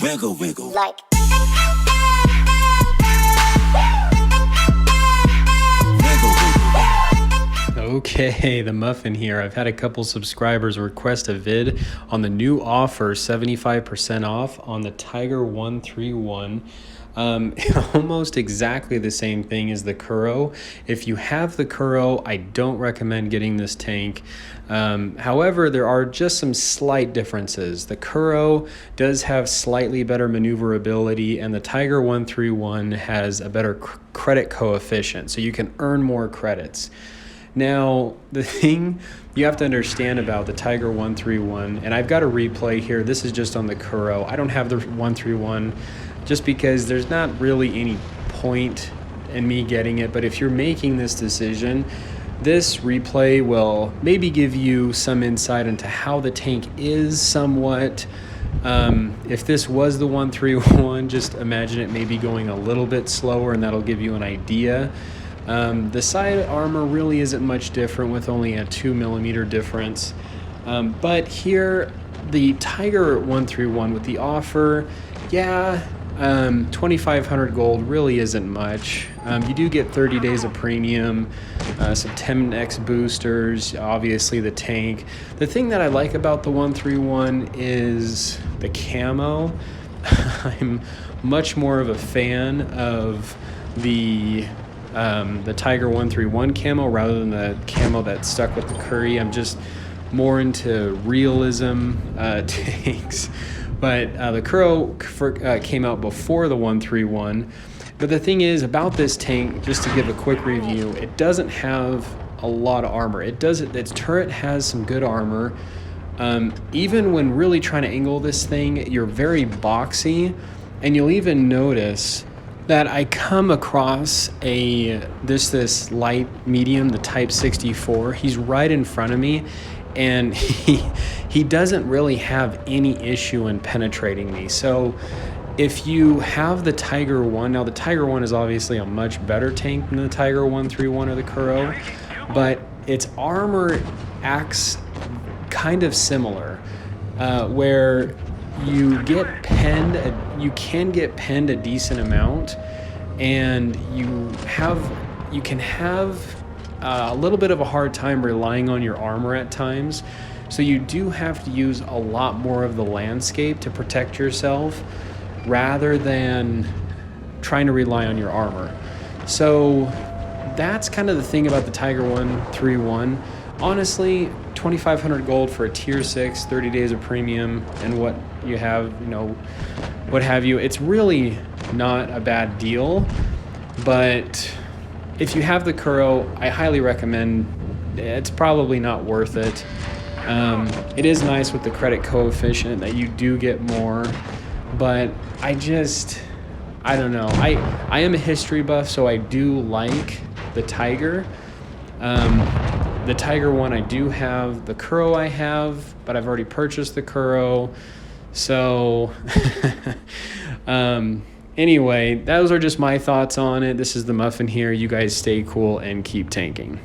Wiggle, wiggle. Like. Okay, the Muffin here. I've had a couple subscribers request a vid on the new offer, 75% off on the Tiger 131. Almost exactly the same thing as the Kuro. If you have the Kuro, I don't recommend getting this tank. However, there are just some slight differences. The Kuro does have slightly better maneuverability, and the Tiger 131 has a better credit coefficient, so you can earn more credits. Now, the thing you have to understand about the Tiger 131, and I've got a replay here. This is just on the Kuro. I don't have the 131 just because there's not really any point in me getting it. But if you're making this decision, this replay will maybe give you some insight into how the tank is somewhat. If this was the 131, just imagine it maybe going a little bit slower, and that'll give you an idea. The side armor really isn't much different, with only a 2mm difference. But here, the Tiger 131 with the offer, yeah, 2,500 gold really isn't much. You do get 30 days of premium, some 10x boosters, obviously the tank. The thing that I like about the 131 is the camo. I'm much more of a fan of the Tiger 131 camo rather than the camo that's stuck with the Curry. I'm just more into realism tanks. But the Kuro came out before the 131. But the thing is about this tank, just to give a quick review, it doesn't have a lot of armor. Its turret has some good armor. Even when really trying to angle this thing, you're very boxy, and you'll even notice that I come across this light medium, the Type 64. He's right in front of me, and he doesn't really have any issue in penetrating me. So if you have the Tiger 1, now the Tiger 1 is obviously a much better tank than the Tiger 131 or the Kuro, but its armor acts kind of similar, where you can get penned a decent amount, and you can have a little bit of a hard time relying on your armor at times. So you do have to use a lot more of the landscape to protect yourself rather than trying to rely on your armor. So that's kind of the thing about the Tiger 131. Honestly, 2,500 gold for a tier 6, 30 days of premium, and what you have, what have you. It's really not a bad deal, but if you have the Kuro, I highly recommend. It's probably not worth it. It is nice with the credit coefficient that you do get more, but I don't know. I am a history buff, so I do like the Tiger. The Tiger 1 I do have, the Kuro I have, but I've already purchased the Kuro. So anyway, those are just my thoughts on it. This is the Muffin here. You guys stay cool and keep tanking.